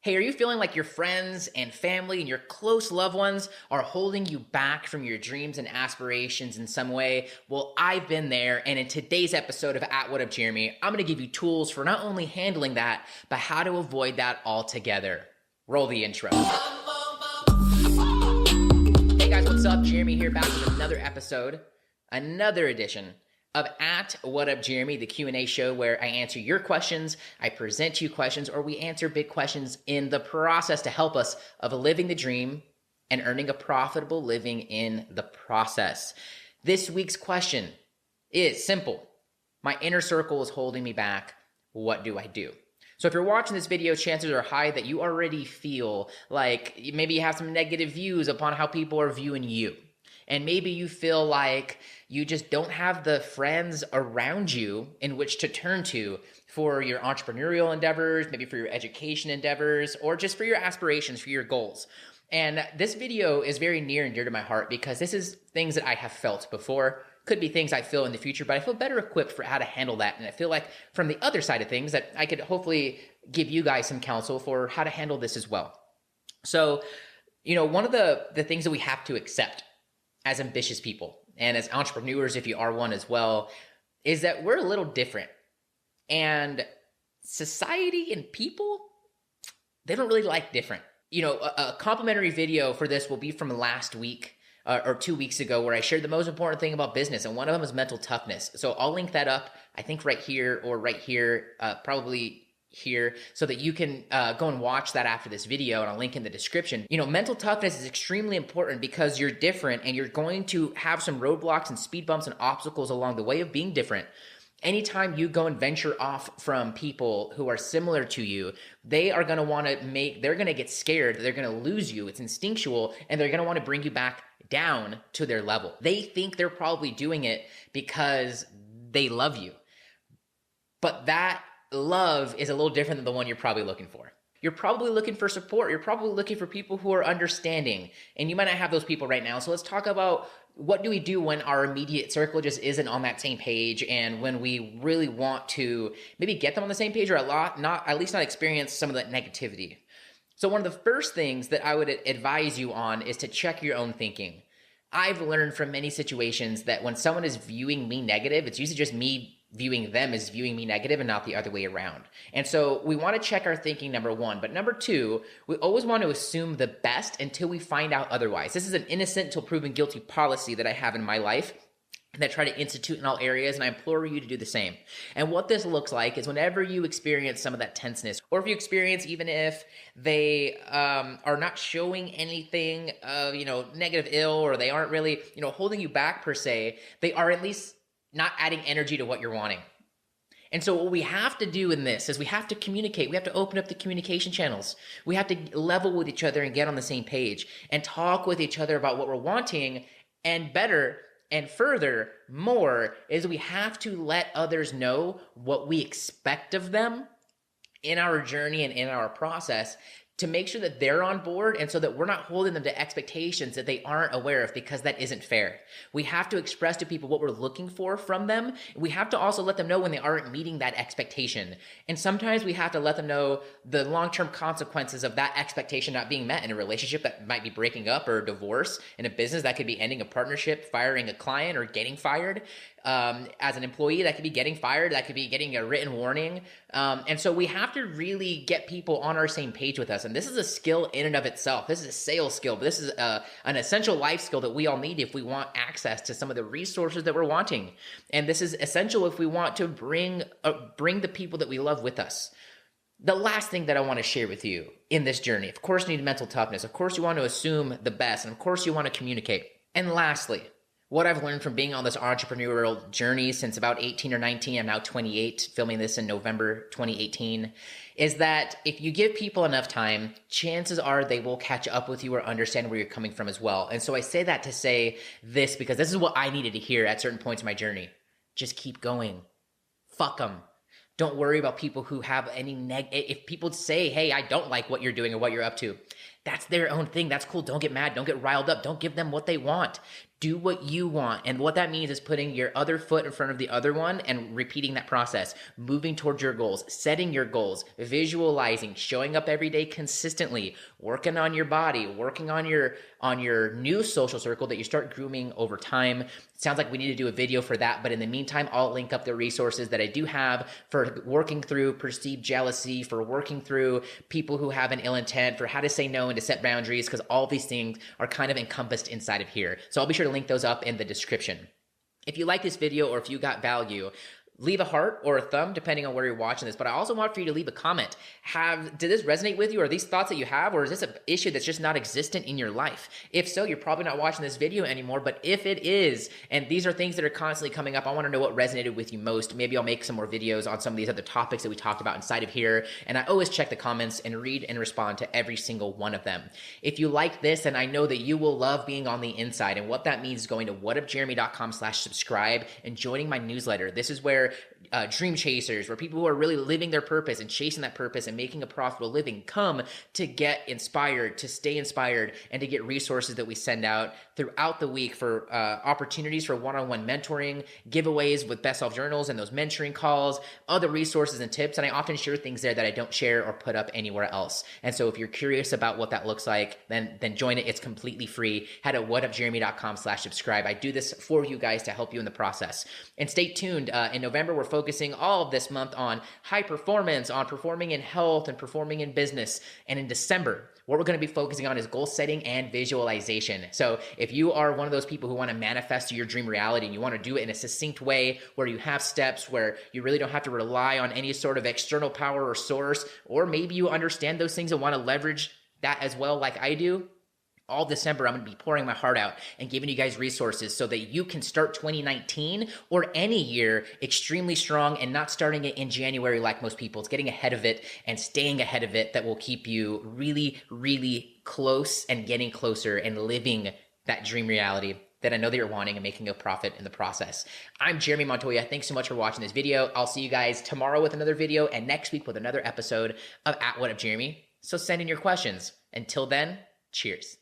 Hey, are you feeling like your friends and family and your close loved ones are holding you back from your dreams and aspirations in some way? Well, I've been there, and in today's episode of At What Up Jeremy, I'm going to give you tools for not only handling that, but how to avoid that altogether. Roll the intro. Hey guys, what's up? Jeremy here, back with another episode, another edition of At What Up Jeremy, the Q&A show where I answer your questions, I present to you questions, or we answer big questions in the process to help us of living the dream and earning a profitable living in the process. This week's question is simple. My inner circle is holding me back. What do I do? So if you're watching this video, chances are high that you already feel like maybe you have some negative views upon how people are viewing you. And maybe you feel like you just don't have the friends around you in which to turn to for your entrepreneurial endeavors, maybe for your education endeavors, or just for your aspirations, for your goals. And this video is very near and dear to my heart because this is things that I have felt before. Could be things I feel in the future, but I feel better equipped for how to handle that. And I feel like from the other side of things that I could hopefully give you guys some counsel for how to handle this as well. So, one of the things that we have to accept as ambitious people and as entrepreneurs, if you are one as well, is that we're a little different. And society and people, they don't really like different. A complimentary video for this will be from last week or 2 weeks ago where I shared the most important thing about business, and one of them is mental toughness. So I'll link that up, I think right here or right here, probably here, so that you can go and watch that after this video, and I'll link in the description. Mental toughness is extremely important because you're different and you're going to have some roadblocks and speed bumps and obstacles along the way of being different. Anytime you go and venture off from people who are similar to you, they are going to they're going to get scared, they're going to lose you, it's instinctual, and they're going to want to bring you back down to their level. They think they're probably doing it because they love you. But that love is a little different than the one you're probably looking for. You're probably looking for support. You're probably looking for people who are understanding, and you might not have those people right now. So let's talk about what do we do when our immediate circle just isn't on that same page, and when we really want to maybe get them on the same page, or at least not experience some of that negativity. So one of the first things that I would advise you on is to check your own thinking. I've learned from many situations that when someone is viewing me negative, it's usually just me viewing them as viewing me negative and not the other way around. And so we want to check our thinking, number one. But number two, we always want to assume the best until we find out otherwise. This is an innocent till proven guilty policy that I have in my life that I try to institute in all areas, and I implore you to do the same. And what this looks like is whenever you experience some of that tenseness, or if you experience, even if they are not showing anything of, negative ill, or they aren't really, holding you back per se, they are at least not adding energy to what you're wanting. And so what we have to do in this is we have to communicate. We have to open up the communication channels. We have to level with each other and get on the same page and talk with each other about what we're wanting. And better and further, more, is we have to let others know what we expect of them in our journey and in our process, to make sure that they're on board, and so that we're not holding them to expectations that they aren't aware of, because that isn't fair. We have to express to people what we're looking for from them. We have to also let them know when they aren't meeting that expectation. And sometimes we have to let them know the long-term consequences of that expectation not being met in a relationship that might be breaking up, or a divorce. In a business, that could be ending a partnership, firing a client, or getting fired. As an employee, that could be getting fired, that could be getting a written warning. And so we have to really get people on our same page with us. And this is a skill in and of itself. This is a sales skill, but this is an essential life skill that we all need if we want access to some of the resources that we're wanting. And this is essential if we want to bring the people that we love with us. The last thing that I want to share with you in this journey, of course, you need mental toughness. Of course, you want to assume the best. And of course, you want to communicate. And lastly, what I've learned from being on this entrepreneurial journey since about 18 or 19, I'm now 28, filming this in November 2018, is that if you give people enough time, chances are they will catch up with you or understand where you're coming from as well. And so I say that to say this because this is what I needed to hear at certain points in my journey. Just keep going. Fuck them. Don't worry about people who have any if people say, hey, I don't like what you're doing or what you're up to. That's their own thing. That's cool. Don't get mad. Don't get riled up. Don't give them what they want. Do what you want. And what that means is putting your other foot in front of the other one and repeating that process, moving towards your goals, setting your goals, visualizing, showing up every day consistently, working on your body, working on your new social circle that you start grooming over time. Sounds like we need to do a video for that. But in the meantime, I'll link up the resources that I do have for working through perceived jealousy, for working through people who have an ill intent, for how to say no and to set boundaries, because all these things are kind of encompassed inside of here. So I'll be sure to link those up in the description. If you like this video or if you got value, leave a heart or a thumb depending on where you're watching this. But I also want for you to leave a comment. Did this resonate with you? Are these thoughts that you have, or is this an issue that's just not existent in your life? If so, you're probably not watching this video anymore. But if it is, and these are things that are constantly coming up, I want to know what resonated with you most. Maybe I'll make some more videos on some of these other topics that we talked about inside of here. And I always check the comments and read and respond to every single one of them. If you like this, then I know that you will love being on the inside. And what that means is going to whatupjeremy.com/subscribe and joining my newsletter. This is where dream chasers, where people who are really living their purpose and chasing that purpose and making a profitable living come to get inspired, to stay inspired, and to get resources that we send out throughout the week for opportunities for one-on-one mentoring, giveaways with best self journals and those mentoring calls, other resources and tips. And I often share things there that I don't share or put up anywhere else. And so if you're curious about what that looks like, then join it. It's completely free. Head to whatupjeremy.com/subscribe. I do this for you guys to help you in the process. And stay tuned. In November, we're focusing all of this month on high performance, on performing in health and performing in business. And in December, what we're going to be focusing on is goal setting and visualization. So if you are one of those people who want to manifest your dream reality and you want to do it in a succinct way where you have steps, where you really don't have to rely on any sort of external power or source, or maybe you understand those things and want to leverage that as well like I do, all December, I'm going to be pouring my heart out and giving you guys resources so that you can start 2019 or any year extremely strong and not starting it in January like most people. It's getting ahead of it and staying ahead of it that will keep you really, really close and getting closer and living that dream reality that I know that you're wanting and making a profit in the process. I'm Jeremy Montoya. Thanks so much for watching this video. I'll see you guys tomorrow with another video and next week with another episode of What Up Jeremy. So send in your questions. Until then, cheers.